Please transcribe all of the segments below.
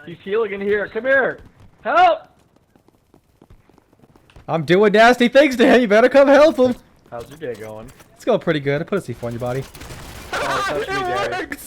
He's healing in here. Come here. Help! I'm doing nasty things to him. You better come help him. How's your day going? It's going pretty good. I put a C4 on your body. Oh, touch me, Daddy.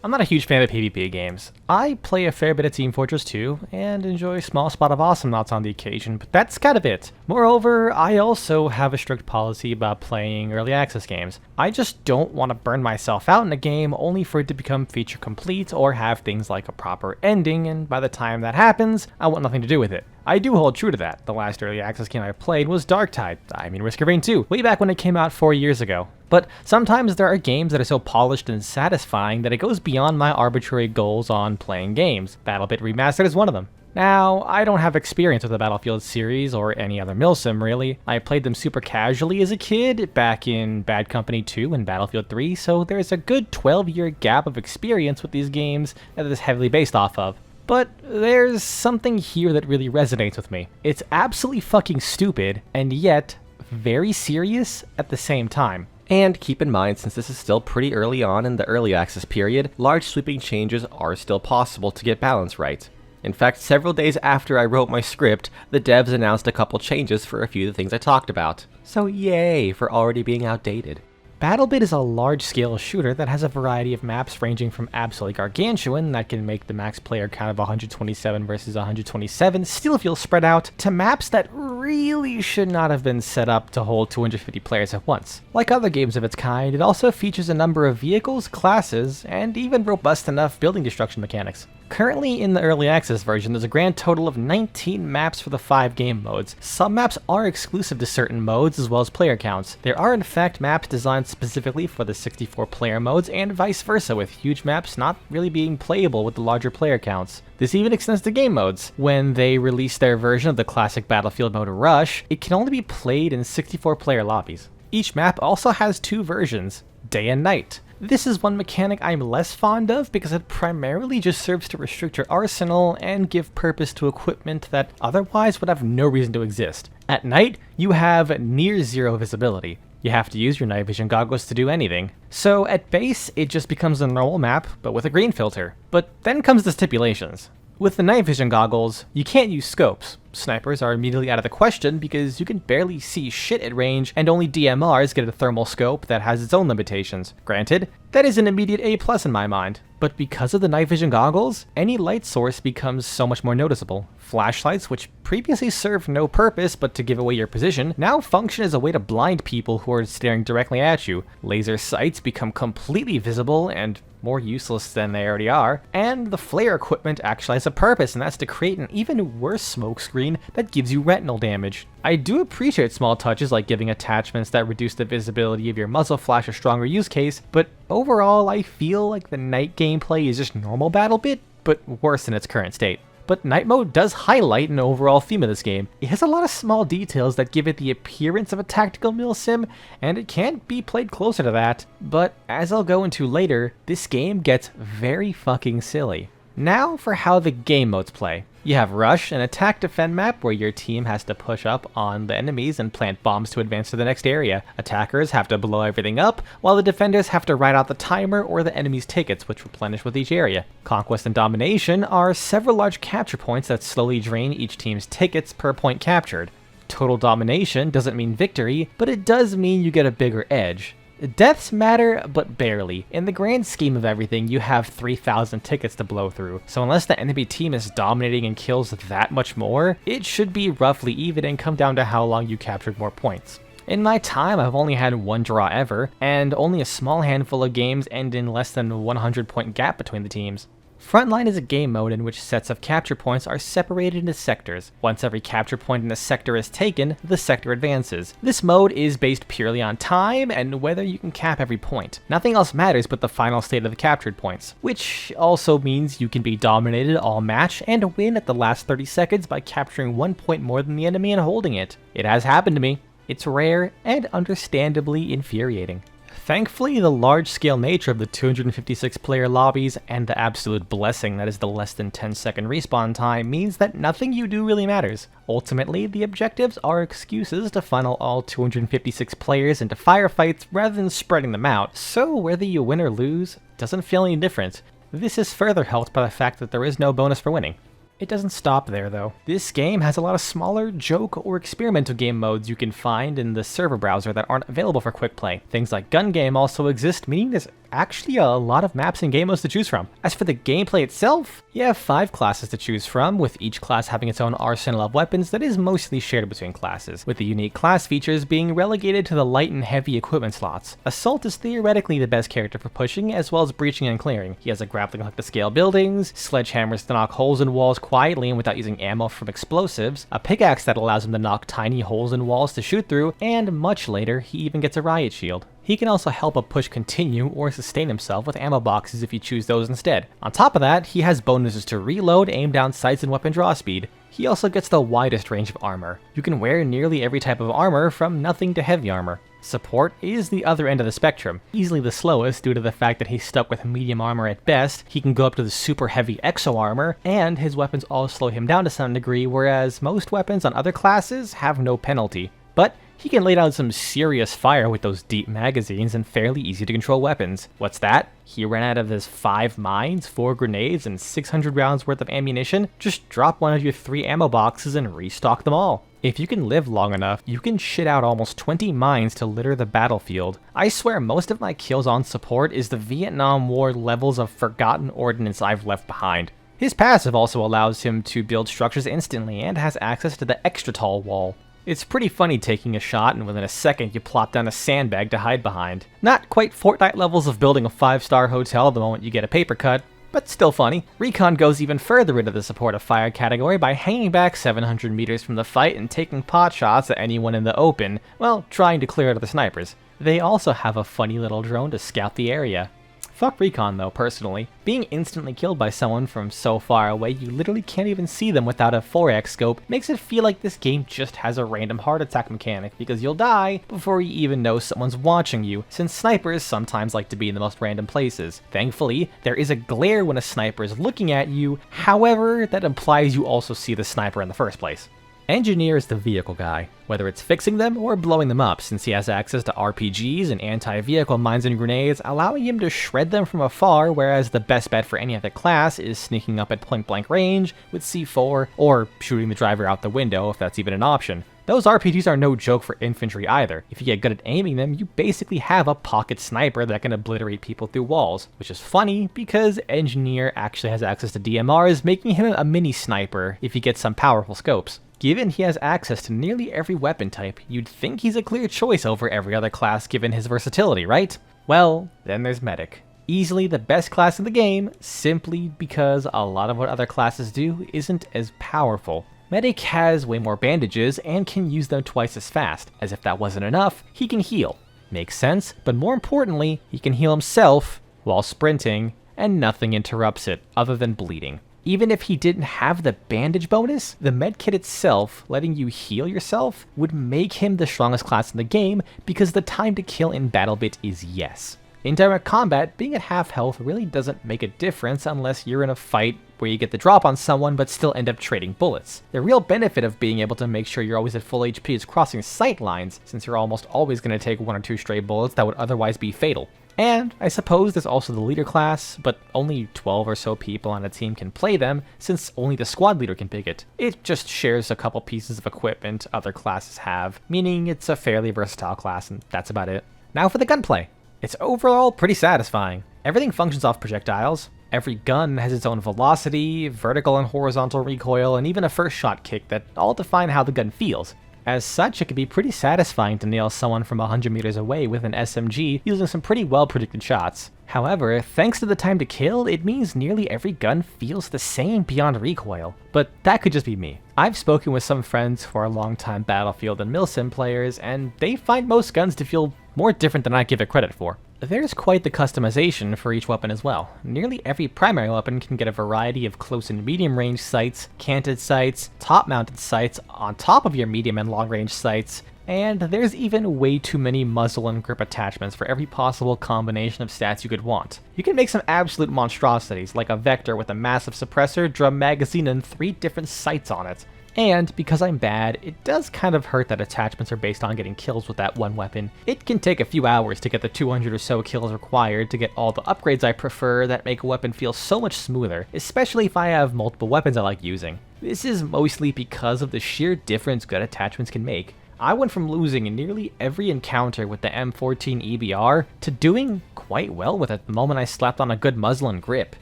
I'm not a huge fan of PvP games. I play a fair bit of Team Fortress 2 and enjoy a small spot of Awesomenauts on the occasion, but that's kind of it. Moreover, I also have a strict policy about playing early access games. I just don't want to burn myself out in a game only for it to become feature complete or have things like a proper ending, and by the time that happens, I want nothing to do with it. I do hold true to that. The last early access game I played was Darktide, Risk of Rain 2, way back when it came out 4 years ago. But sometimes there are games that are so polished and satisfying that it goes beyond my arbitrary goals on playing games. BattleBit Remastered is one of them. Now, I don't have experience with the Battlefield series or any other milsim really. I played them super casually as a kid, back in Bad Company 2 and Battlefield 3, so there's a good 12-year gap of experience with these games that it is heavily based off of. But there's something here that really resonates with me. It's absolutely fucking stupid, and yet very serious at the same time. And keep in mind, since this is still pretty early on in the early access period, large sweeping changes are still possible to get balance right. In fact, several days after I wrote my script, the devs announced a couple changes for a few of the things I talked about. So yay for already being outdated. BattleBit is a large-scale shooter that has a variety of maps ranging from absolutely gargantuan that can make the max player count of 127 versus 127 still feel spread out, to maps that really should not have been set up to hold 250 players at once. Like other games of its kind, it also features a number of vehicles, classes, and even robust enough building destruction mechanics. Currently in the early access version, there's a grand total of 19 maps for the 5 game modes. Some maps are exclusive to certain modes as well as player counts. There are in fact maps designed specifically for the 64 player modes and vice versa, with huge maps not really being playable with the larger player counts. This even extends to game modes. When they released their version of the classic Battlefield mode Rush, it can only be played in 64 player lobbies. Each map also has 2 versions, day and night. This is one mechanic I'm less fond of because it primarily just serves to restrict your arsenal and give purpose to equipment that otherwise would have no reason to exist. At night, you have near zero visibility. You have to use your night vision goggles to do anything. So at base, it just becomes a normal map, but with a green filter. But then comes the stipulations. With the night vision goggles, you can't use scopes. Snipers are immediately out of the question because you can barely see shit at range, and only DMRs get a thermal scope that has its own limitations. Granted, that is an immediate A+ in my mind. But because of the night vision goggles, any light source becomes so much more noticeable. Flashlights, which previously served no purpose but to give away your position, now function as a way to blind people who are staring directly at you. Laser sights become completely visible and more useless than they already are, and the flare equipment actually has a purpose, and that's to create an even worse smoke screen that gives you retinal damage. I do appreciate small touches like giving attachments that reduce the visibility of your muzzle flash a stronger use case, but overall I feel like the night gameplay is just normal BattleBit, but worse in its current state. But night mode does highlight an overall theme of this game. It has a lot of small details that give it the appearance of a tactical milsim, and it can be played closer to that. But as I'll go into later, this game gets very fucking silly. Now for how the game modes play. You have Rush, an attack defend map where your team has to push up on the enemies and plant bombs to advance to the next area. Attackers have to blow everything up, while the defenders have to ride out the timer or the enemy's tickets, which replenish with each area. Conquest and Domination are several large capture points that slowly drain each team's tickets per point captured. Total domination doesn't mean victory, but it does mean you get a bigger edge. Deaths matter, but barely. In the grand scheme of everything, you have 3,000 tickets to blow through, so unless the enemy team is dominating and kills that much more, it should be roughly even and come down to how long you captured more points. In my time, I've only had one draw ever, and only a small handful of games end in less than a 100 point gap between the teams. Frontline is a game mode in which sets of capture points are separated into sectors. Once every capture point in a sector is taken, the sector advances. This mode is based purely on time and whether you can cap every point. Nothing else matters but the final state of the captured points, which also means you can be dominated all match and win at the last 30 seconds by capturing 1 point more than the enemy and holding it. It has happened to me. It's rare and understandably infuriating. Thankfully, the large-scale nature of the 256 player lobbies and the absolute blessing that is the less than 10-second respawn time means that nothing you do really matters. Ultimately, the objectives are excuses to funnel all 256 players into firefights rather than spreading them out, so whether you win or lose doesn't feel any different. This is further helped by the fact that there is no bonus for winning. It doesn't stop there though. This game has a lot of smaller joke or experimental game modes you can find in the server browser that aren't available for quick play. Things like gun game also exist, meaning there's actually a lot of maps and game modes to choose from. As for the gameplay itself, you have 5 classes to choose from, with each class having its own arsenal of weapons that is mostly shared between classes, with the unique class features being relegated to the light and heavy equipment slots. Assault is theoretically the best character for pushing, as well as breaching and clearing. He has a grappling hook to scale buildings, sledgehammers to knock holes in walls quietly and without using ammo from explosives, a pickaxe that allows him to knock tiny holes in walls to shoot through, and much later, he even gets a riot shield. He can also help a push continue or sustain himself with ammo boxes if you choose those instead. On top of that, he has bonuses to reload, aim down sights, and weapon draw speed. He also gets the widest range of armor. You can wear nearly every type of armor, from nothing to heavy armor. Support is the other end of the spectrum, easily the slowest due to the fact that he's stuck with medium armor at best. He can go up to the super heavy exo armor, and his weapons all slow him down to some degree, whereas most weapons on other classes have no penalty. But he can lay down some serious fire with those deep magazines and fairly easy to control weapons. What's that? He ran out of his 5 mines, 4 grenades, and 600 rounds worth of ammunition? Just drop one of your 3 ammo boxes and restock them all. If you can live long enough, you can shit out almost 20 mines to litter the battlefield. I swear most of my kills on support is the Vietnam War levels of forgotten ordnance I've left behind. His passive also allows him to build structures instantly and has access to the extra tall wall. It's pretty funny taking a shot and within a second you plop down a sandbag to hide behind. Not quite Fortnite levels of building a 5-star hotel the moment you get a paper cut, but still funny. Recon goes even further into the support of fire category by hanging back 700 meters from the fight and taking pot shots at anyone in the open, while trying to clear out of the snipers. They also have a funny little drone to scout the area. Fuck Recon though, personally. Being instantly killed by someone from so far away you literally can't even see them without a 4x scope makes it feel like this game just has a random heart attack mechanic, because you'll die before you even know someone's watching you, since snipers sometimes like to be in the most random places. Thankfully, there is a glare when a sniper is looking at you, however, that implies you also see the sniper in the first place. Engineer is the vehicle guy, whether it's fixing them or blowing them up, since he has access to RPGs and anti-vehicle mines and grenades, allowing him to shred them from afar, whereas the best bet for any other class is sneaking up at point-blank range with C4, or shooting the driver out the window if that's even an option. Those RPGs are no joke for infantry either. If you get good at aiming them, you basically have a pocket sniper that can obliterate people through walls, which is funny because Engineer actually has access to DMRs, making him a mini sniper if he gets some powerful scopes. Given he has access to nearly every weapon type, you'd think he's a clear choice over every other class given his versatility, right? Well, then there's Medic. Easily the best class in the game, simply because a lot of what other classes do isn't as powerful. Medic has way more bandages and can use them twice as fast. As if that wasn't enough, he can heal. Makes sense, but more importantly, he can heal himself while sprinting, and nothing interrupts it other than bleeding. Even if he didn't have the bandage bonus, the medkit itself, letting you heal yourself, would make him the strongest class in the game because the time to kill in BattleBit is yes. In direct combat, being at half health really doesn't make a difference unless you're in a fight where you get the drop on someone but still end up trading bullets. The real benefit of being able to make sure you're always at full HP is crossing sight lines, since you're almost always going to take 1 or 2 stray bullets that would otherwise be fatal. And I suppose there's also the leader class, but only 12 or so people on a team can play them, since only the squad leader can pick it. It just shares a couple pieces of equipment other classes have, meaning it's a fairly versatile class, and that's about it. Now for the gunplay. It's overall pretty satisfying. Everything functions off projectiles. Every gun has its own velocity, vertical and horizontal recoil, and even a first shot kick that all define how the gun feels. As such, it can be pretty satisfying to nail someone from 100 meters away with an SMG using some pretty well predicted shots. However, thanks to the time to kill, it means nearly every gun feels the same beyond recoil. But that could just be me. I've spoken with some friends who are longtime Battlefield and Milsim players, and they find most guns to feel more different than I give it credit for. There's quite the customization for each weapon as well. Nearly every primary weapon can get a variety of close and medium range sights, canted sights, top mounted sights on top of your medium and long range sights, and there's even way too many muzzle and grip attachments for every possible combination of stats you could want. You can make some absolute monstrosities, like a Vector with a massive suppressor, drum magazine, and 3 different sights on it. And because I'm bad, it does kind of hurt that attachments are based on getting kills with that one weapon. It can take a few hours to get the 200 or so kills required to get all the upgrades I prefer that make a weapon feel so much smoother, especially if I have multiple weapons I like using. This is mostly because of the sheer difference good attachments can make. I went from losing in nearly every encounter with the M14 EBR to doing quite well with it the moment I slapped on a good muzzle and grip.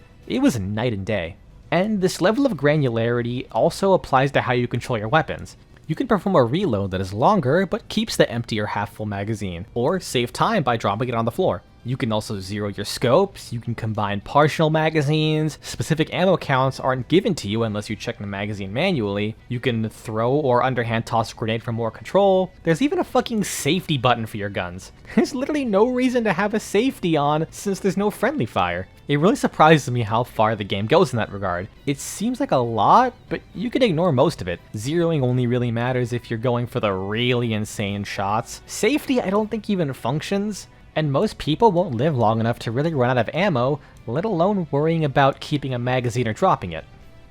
It was night and day. And this level of granularity also applies to how you control your weapons. You can perform a reload that is longer but keeps the empty or half full magazine, or save time by dropping it on the floor. You can also zero your scopes, you can combine partial magazines, specific ammo counts aren't given to you unless you check the magazine manually, you can throw or underhand toss a grenade for more control, there's even a fucking safety button for your guns. There's literally no reason to have a safety on since there's no friendly fire. It really surprises me how far the game goes in that regard. It seems like a lot, but you can ignore most of it. Zeroing only really matters if you're going for the really insane shots. Safety I don't think even functions. And most people won't live long enough to really run out of ammo, let alone worrying about keeping a magazine or dropping it.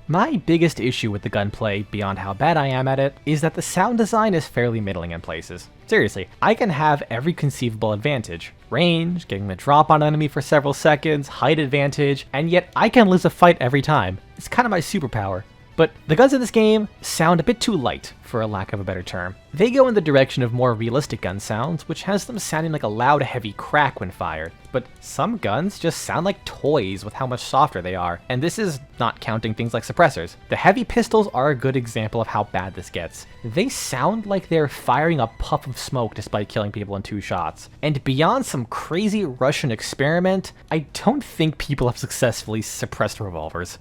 My biggest issue with the gunplay, beyond how bad I am at it, is that the sound design is fairly middling in places. Seriously, I can have every conceivable advantage. Range, getting the drop on an enemy for several seconds, height advantage, and yet I can lose a fight every time. It's kind of my superpower. But the guns in this game sound a bit too light, for a lack of a better term. They go in the direction of more realistic gun sounds, which has them sounding like a loud, heavy crack when fired. But some guns just sound like toys with how much softer they are, and this is not counting things like suppressors. The heavy pistols are a good example of how bad this gets. They sound like they're firing a puff of smoke despite killing people in 2 shots. And beyond some crazy Russian experiment, I don't think people have successfully suppressed revolvers.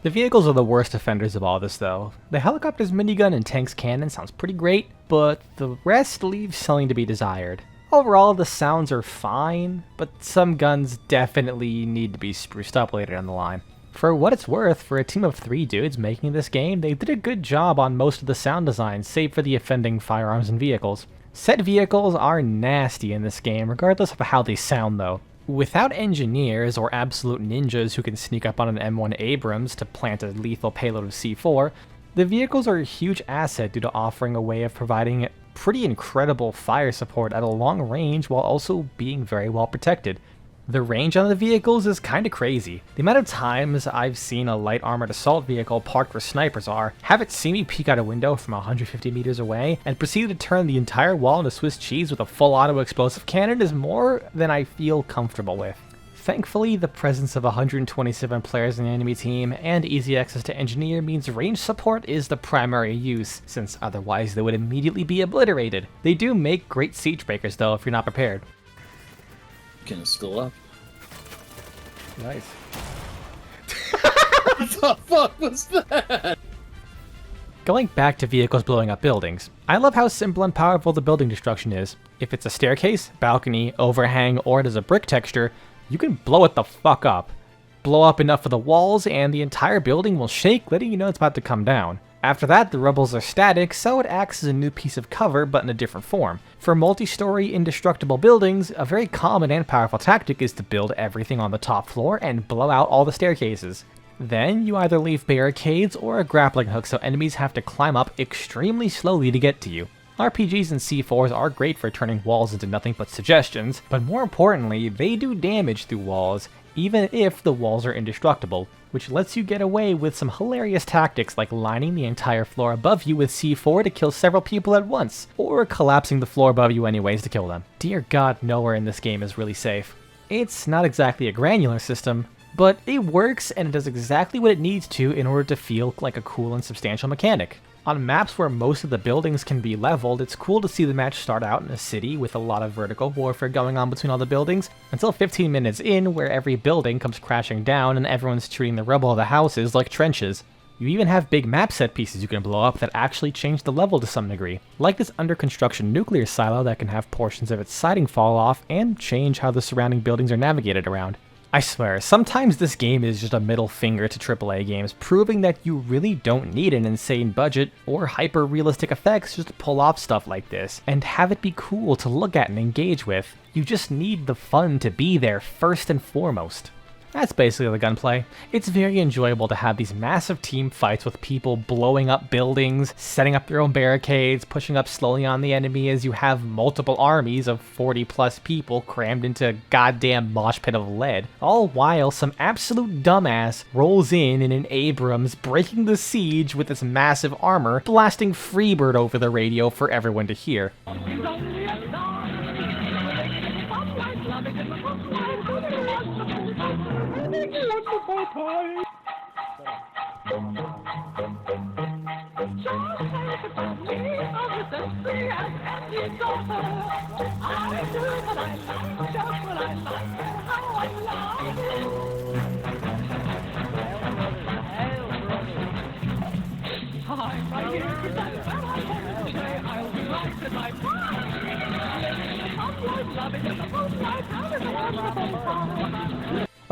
The vehicles are the worst offenders of all this though. The helicopter's minigun and tank's cannon sounds pretty great, but the rest leaves something to be desired. Overall, the sounds are fine, but some guns definitely need to be spruced up later down the line. For what it's worth, for a team of 3 dudes making this game, they did a good job on most of the sound design, save for the offending firearms and vehicles. Set vehicles are nasty in this game, regardless of how they sound though. Without engineers or absolute ninjas who can sneak up on an M1 Abrams to plant a lethal payload of C4, the vehicles are a huge asset due to offering a way of providing pretty incredible fire support at a long range while also being very well protected. The range on the vehicles is kinda crazy. The amount of times I've seen a light armored assault vehicle parked where snipers are, have it see me peek out a window from 150 meters away, and proceed to turn the entire wall into Swiss cheese with a full auto explosive cannon is more than I feel comfortable with. Thankfully, the presence of 127 players in the enemy team and easy access to engineer means range support is the primary use, since otherwise they would immediately be obliterated. They do make great siege breakers though if you're not prepared. Can skill up. Nice. What the fuck was that? Going back to vehicles blowing up buildings, I love how simple and powerful the building destruction is. If it's a staircase, balcony, overhang, or it is a brick texture, you can blow it the fuck up. Blow up enough for the walls and the entire building will shake, letting you know it's about to come down. After that, the rubbles are static, so it acts as a new piece of cover, but in a different form. For multi-story indestructible buildings, a very common and powerful tactic is to build everything on the top floor and blow out all the staircases. Then, you either leave barricades or a grappling hook so enemies have to climb up extremely slowly to get to you. RPGs and C4s are great for turning walls into nothing but suggestions, but more importantly, they do damage through walls, even if the walls are indestructible, which lets you get away with some hilarious tactics like lining the entire floor above you with C4 to kill several people at once, or collapsing the floor above you anyways to kill them. Dear God, nowhere in this game is really safe. It's not exactly a granular system, but it works and it does exactly what it needs to in order to feel like a cool and substantial mechanic. On maps where most of the buildings can be leveled, it's cool to see the match start out in a city with a lot of vertical warfare going on between all the buildings, until 15 minutes in where every building comes crashing down and everyone's treating the rubble of the houses like trenches. You even have big map set pieces you can blow up that actually change the level to some degree, like this under construction nuclear silo that can have portions of its siding fall off and change how the surrounding buildings are navigated around. I swear, sometimes this game is just a middle finger to AAA games, proving that you really don't need an insane budget or hyper-realistic effects just to pull off stuff like this, and have it be cool to look at and engage with. You just need the fun to be there first and foremost. That's basically the gunplay. It's very enjoyable to have these massive team fights with people blowing up buildings, setting up their own barricades, pushing up slowly on the enemy as you have multiple armies of 40 plus people crammed into a goddamn mosh pit of lead, all while some absolute dumbass rolls in an Abrams, breaking the siege with its massive armor, blasting Freebird over the radio for everyone to hear.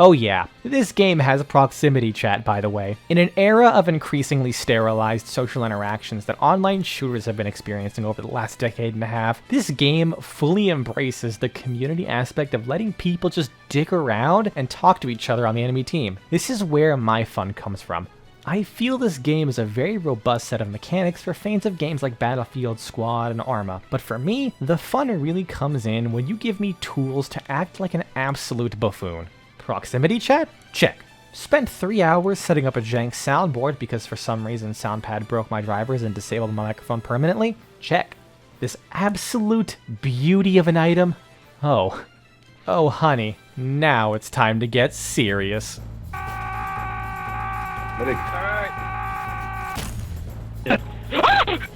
Oh yeah, this game has proximity chat, by the way. In an era of increasingly sterilized social interactions that online shooters have been experiencing over the last decade and a half, this game fully embraces the community aspect of letting people just dick around and talk to each other on the enemy team. This is where my fun comes from. I feel this game is a very robust set of mechanics for fans of games like Battlefield, Squad, and Arma, but for me, the fun really comes in when you give me tools to act like an absolute buffoon. Proximity chat? Check. Spent 3 hours setting up a jank soundboard because for some reason SoundPad broke my drivers and disabled my microphone permanently? Check. This absolute beauty of an item? Oh, honey, now it's time to get serious.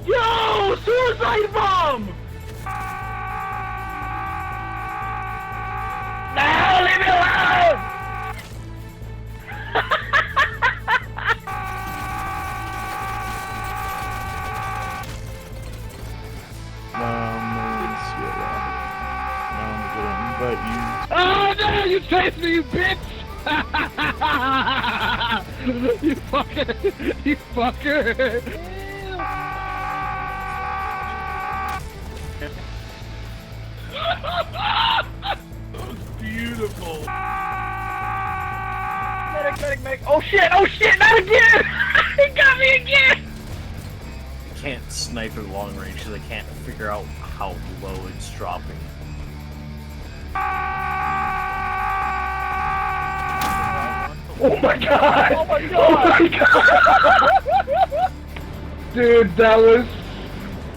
Yo! Suicide bomb! No, leave me alone! Oh no, you chased me, you bitch! You fucker! You fucker! Beautiful. Medic. Oh shit, not again! He got me again! I can't snipe at long range because I can't figure out how low it's dropping. Oh my god! Oh my god! Dude, that was...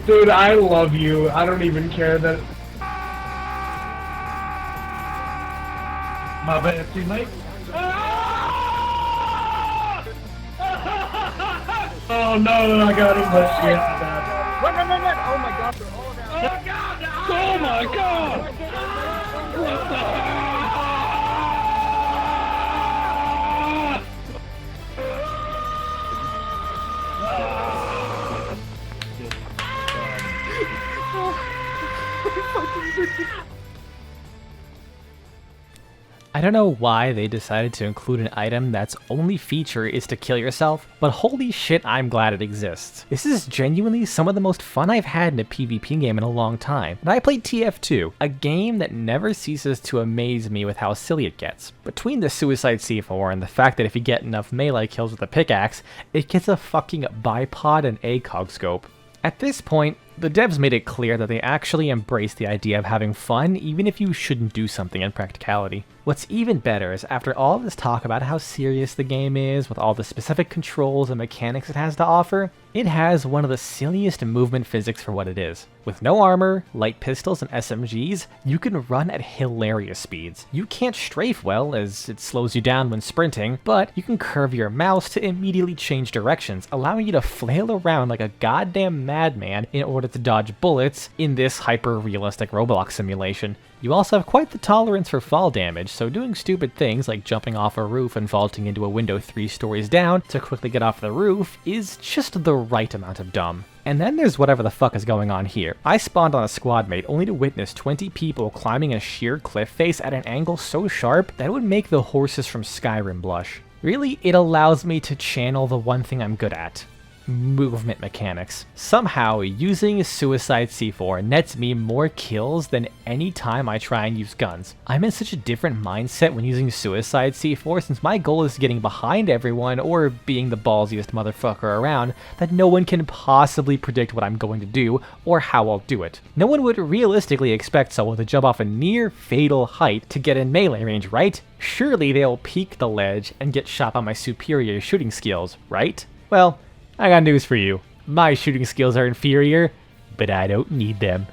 Dude, I love you. I don't even care that... My bad, teammate. Oh no, I got him, but shit. Run! Oh my god, they're all down. Oh my god! What the... I don't know why they decided to include an item that's only feature is to kill yourself, but holy shit, I'm glad it exists. This is genuinely some of the most fun I've had in a PvP game in a long time. And I played TF2, a game that never ceases to amaze me with how silly it gets. Between the Suicide C4 and the fact that if you get enough melee kills with a pickaxe, it gets a fucking bipod and ACOG scope. At this point, the devs made it clear that they actually embrace the idea of having fun even if you shouldn't do something in practicality. What's even better is after all this talk about how serious the game is with all the specific controls and mechanics it has to offer, it has one of the silliest movement physics for what it is. With no armor, light pistols, and SMGs, you can run at hilarious speeds. You can't strafe well as it slows you down when sprinting, but you can curve your mouse to immediately change directions, allowing you to flail around like a goddamn madman in order to dodge bullets in this hyper-realistic Roblox simulation. You also have quite the tolerance for fall damage, so doing stupid things like jumping off a roof and vaulting into a window 3 stories down to quickly get off the roof is just the right amount of dumb. And then there's whatever the fuck is going on here. I spawned on a squad mate only to witness 20 people climbing a sheer cliff face at an angle so sharp that it would make the horses from Skyrim blush. Really, it allows me to channel the one thing I'm good at. Movement mechanics. Somehow, using Suicide C4 nets me more kills than any time I try and use guns. I'm in such a different mindset when using Suicide C4 since my goal is getting behind everyone or being the ballsiest motherfucker around that no one can possibly predict what I'm going to do or how I'll do it. No one would realistically expect someone to jump off a near fatal height to get in melee range, right? Surely they'll peek the ledge and get shot by my superior shooting skills, right? Well, I got news for you. My shooting skills are inferior, but I don't need them.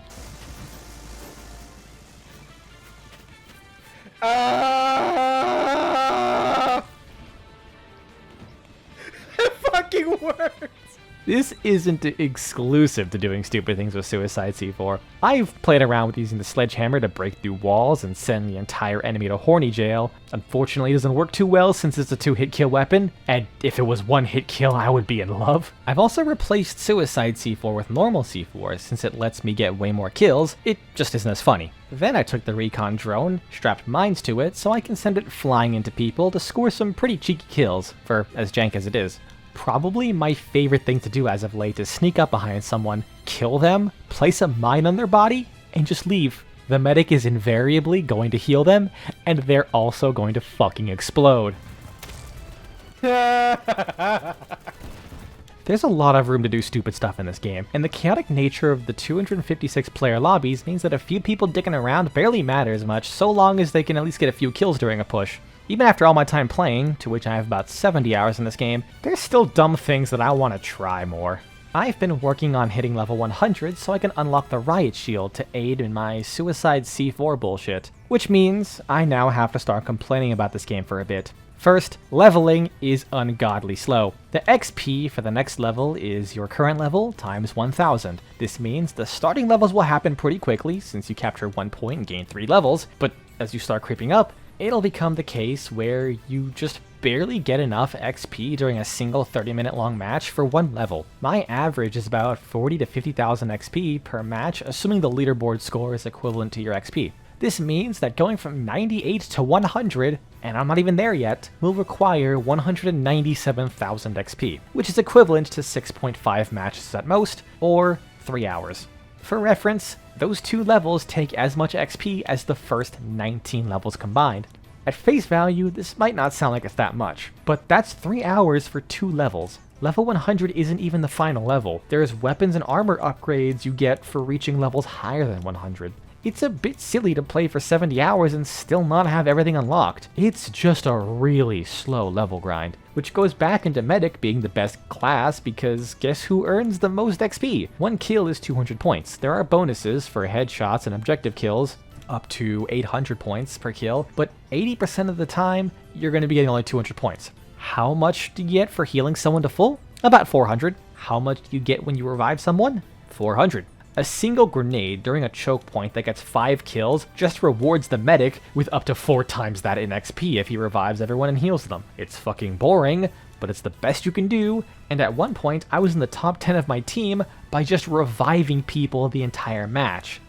It fucking works! This isn't exclusive to doing stupid things with Suicide C4. I've played around with using the sledgehammer to break through walls and send the entire enemy to horny jail. Unfortunately, it doesn't work too well since it's a 2-hit kill weapon, and if it was 1-hit kill, I would be in love. I've also replaced Suicide C4 with normal C4 since it lets me get way more kills. It just isn't as funny. Then I took the recon drone, strapped mines to it so I can send it flying into people to score some pretty cheeky kills, for as jank as it is. Probably my favorite thing to do as of late is sneak up behind someone, kill them, place a mine on their body, and just leave. The medic is invariably going to heal them, and they're also going to fucking explode. There's a lot of room to do stupid stuff in this game, and the chaotic nature of the 256 player lobbies means that a few people dicking around barely matters much so long as they can at least get a few kills during a push. Even after all my time playing, to which I have about 70 hours in this game, there's still dumb things that I want to try more. I've been working on hitting level 100 so I can unlock the Riot Shield to aid in my Suicide C4 bullshit, which means I now have to start complaining about this game for a bit. First, leveling is ungodly slow. The XP for the next level is your current level times 1000. This means the starting levels will happen pretty quickly since you capture 1 point and gain 3 levels, but as you start creeping up, it'll become the case where you just barely get enough XP during a single 30-minute long match for 1 level. My average is about 40 to 50,000 XP per match, assuming the leaderboard score is equivalent to your XP. This means that going from 98 to 100, and I'm not even there yet, will require 197,000 XP, which is equivalent to 6.5 matches at most, or 3 hours. For reference, those 2 levels take as much XP as the first 19 levels combined. At face value, this might not sound like it's that much, but that's 3 hours for 2 levels. Level 100 isn't even the final level. There's weapons and armor upgrades you get for reaching levels higher than 100. It's a bit silly to play for 70 hours and still not have everything unlocked. It's just a really slow level grind, which goes back into Medic being the best class because guess who earns the most XP? 1 kill is 200 points. There are bonuses for headshots and objective kills, up to 800 points per kill, but 80% of the time, you're going to be getting only 200 points. How much do you get for healing someone to full? About 400. How much do you get when you revive someone? 400. A single grenade during a choke point that gets 5 kills just rewards the medic with up to 4 times that in XP if he revives everyone and heals them. It's fucking boring, but it's the best you can do, and at one point I was in the top 10 of my team by just reviving people the entire match.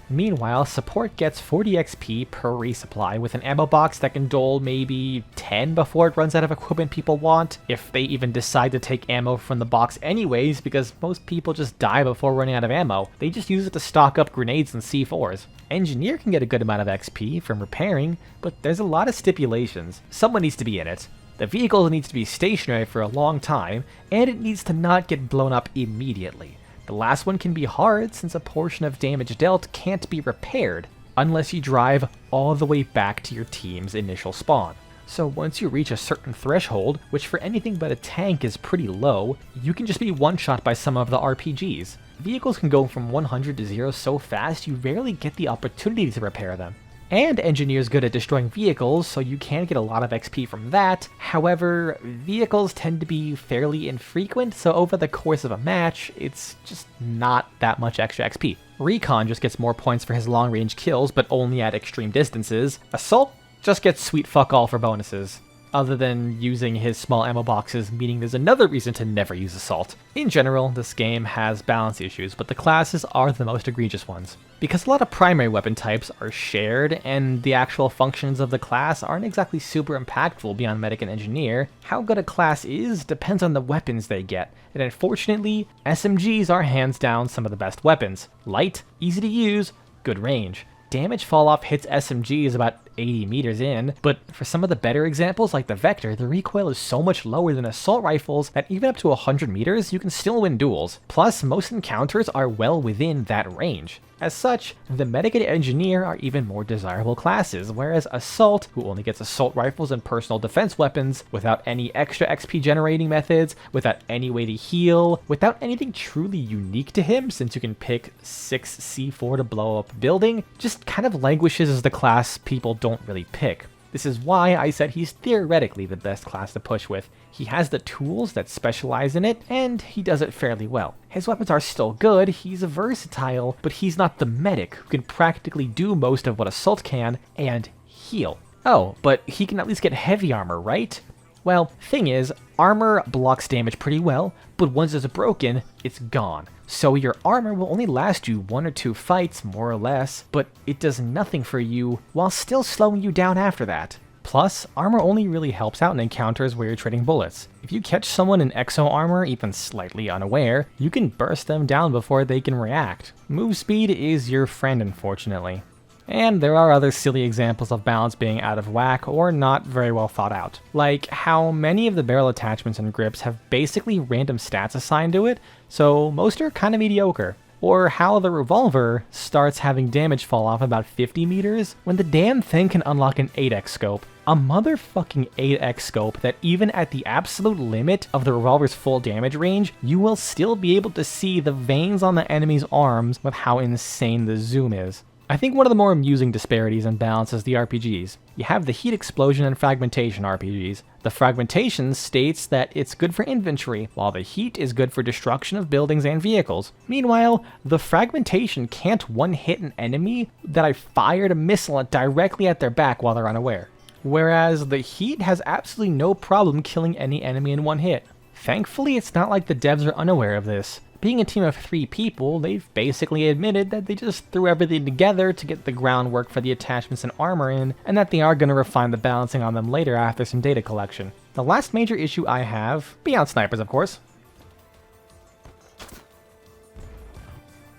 Meanwhile, support gets 40 XP per resupply with an ammo box that can dole maybe 10 before it runs out of equipment people want, if they even decide to take ammo from the box anyways, because most people just die before running out of ammo. They just use it to stock up grenades and C4s. Engineer can get a good amount of XP from repairing, but there's a lot of stipulations. Someone needs to be in it. The vehicle needs to be stationary for a long time, and it needs to not get blown up immediately. The last one can be hard since a portion of damage dealt can't be repaired unless you drive all the way back to your team's initial spawn. So once you reach a certain threshold, which for anything but a tank is pretty low, you can just be one-shot by some of the RPGs. Vehicles can go from 100 to 0 so fast you rarely get the opportunity to repair them. And Engineer's good at destroying vehicles, so you can get a lot of XP from that. However, vehicles tend to be fairly infrequent, so over the course of a match, it's just not that much extra XP. Recon just gets more points for his long-range kills, but only at extreme distances. Assault just gets sweet fuck all for bonuses, other than using his small ammo boxes, meaning there's another reason to never use Assault. In general, this game has balance issues, but the classes are the most egregious ones. Because a lot of primary weapon types are shared, and the actual functions of the class aren't exactly super impactful beyond Medic and Engineer, how good a class is depends on the weapons they get, and unfortunately, SMGs are hands down some of the best weapons. Light, easy to use, good range. Damage falloff hits SMGs about 80 meters in, but for some of the better examples like the Vector, the recoil is so much lower than assault rifles that even up to 100 meters, you can still win duels. Plus, most encounters are well within that range. As such, the Medic and Engineer are even more desirable classes, whereas Assault, who only gets assault rifles and personal defense weapons, without any extra XP generating methods, without any way to heal, without anything truly unique to him since you can pick 6 C4 to blow up a building, just kind of languishes as the class people don't really pick. This is why I said he's theoretically the best class to push with. He has the tools that specialize in it, and he does it fairly well. His weapons are still good, he's versatile, but he's not the medic who can practically do most of what Assault can, and heal. Oh, but he can at least get heavy armor, right? Well, thing is, armor blocks damage pretty well, but once it's broken, it's gone. So your armor will only last you 1 or 2 fights, more or less, but it does nothing for you while still slowing you down after that. Plus, armor only really helps out in encounters where you're trading bullets. If you catch someone in exo armor, even slightly unaware, you can burst them down before they can react. Move speed is your friend, unfortunately. And there are other silly examples of balance being out of whack or not very well thought out. Like how many of the barrel attachments and grips have basically random stats assigned to it, so most are kind of mediocre. Or how the revolver starts having damage fall off about 50 meters when the damn thing can unlock an 8x scope. A motherfucking 8x scope that even at the absolute limit of the revolver's full damage range, you will still be able to see the veins on the enemy's arms with how insane the zoom is. I think one of the more amusing disparities in balance is the RPGs. You have the heat explosion and fragmentation RPGs. The fragmentation states that it's good for infantry, while the heat is good for destruction of buildings and vehicles. Meanwhile, the fragmentation can't one-hit an enemy that I fired a missile directly at their back while they're unaware. Whereas the heat has absolutely no problem killing any enemy in one hit. Thankfully, it's not like the devs are unaware of this. Being a team of 3 people, they've basically admitted that they just threw everything together to get the groundwork for the attachments and armor in, and that they are going to refine the balancing on them later after some data collection. The last major issue I have, beyond snipers of course,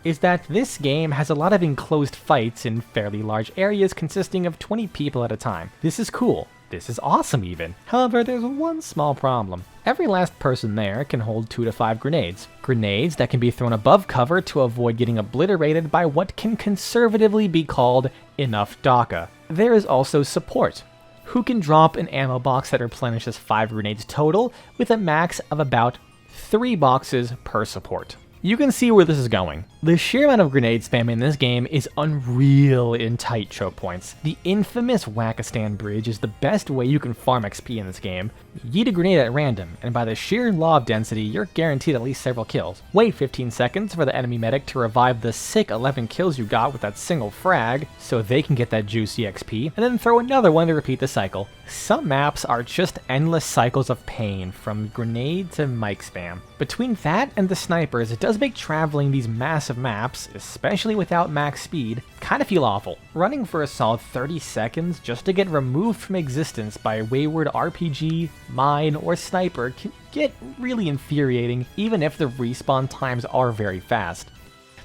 is that this game has a lot of enclosed fights in fairly large areas consisting of 20 people at a time. This is cool. This is awesome even. However, there's one small problem. Every last person there can hold 2 to 5 grenades. Grenades that can be thrown above cover to avoid getting obliterated by what can conservatively be called enough DACA. There is also support, who can drop an ammo box that replenishes 5 grenades total with a max of about 3 boxes per support. You can see where this is going. The sheer amount of grenade spam in this game is unreal in tight choke points. The infamous Whack-A-Stan bridge is the best way you can farm XP in this game. Yeet a grenade at random, and by the sheer law of density, you're guaranteed at least several kills. Wait 15 seconds for the enemy medic to revive the sick 11 kills you got with that single frag, so they can get that juicy XP, and then throw another one to repeat the cycle. Some maps are just endless cycles of pain, from grenade to mic spam. Between that and the snipers, it does make traveling these massive maps, especially without max speed, kind of feel awful. Running for a solid 30 seconds just to get removed from existence by a wayward RPG, mine, or sniper can get really infuriating, even if the respawn times are very fast.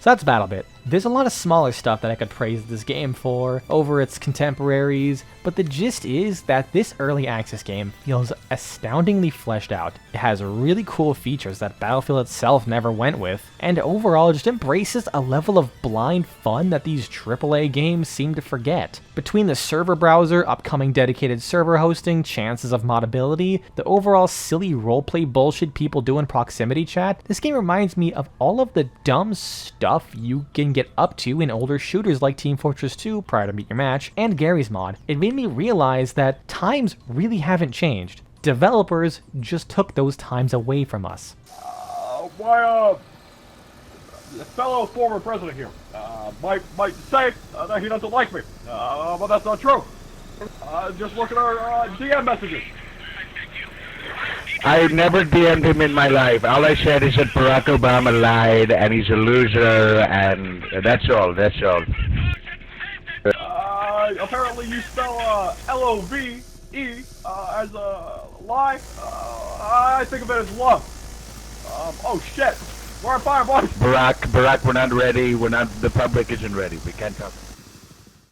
So that's BattleBit. There's a lot of smaller stuff that I could praise this game for over its contemporaries, but the gist is that this early access game feels astoundingly fleshed out. It has really cool features that Battlefield itself never went with, and overall just embraces a level of blind fun that these AAA games seem to forget. Between the server browser, upcoming dedicated server hosting, chances of modability, the overall silly roleplay bullshit people do in proximity chat, this game reminds me of all of the dumb stuff you can can get up to in older shooters like Team Fortress 2 prior to Meet Your Match, and Gary's mod, it made me realize that times really haven't changed. Developers just took those times away from us. My fellow former president here might say that he doesn't like me, but that's not true. Just look at our DM messages. I never DM'd him in my life. All I said is that Barack Obama lied and he's a loser, and that's all. That's all. Apparently you spell L-O-V-E as a lie. I think of it as love. Oh shit. We're on fire, boys. Barack, we're not ready. The public isn't ready. We can't talk.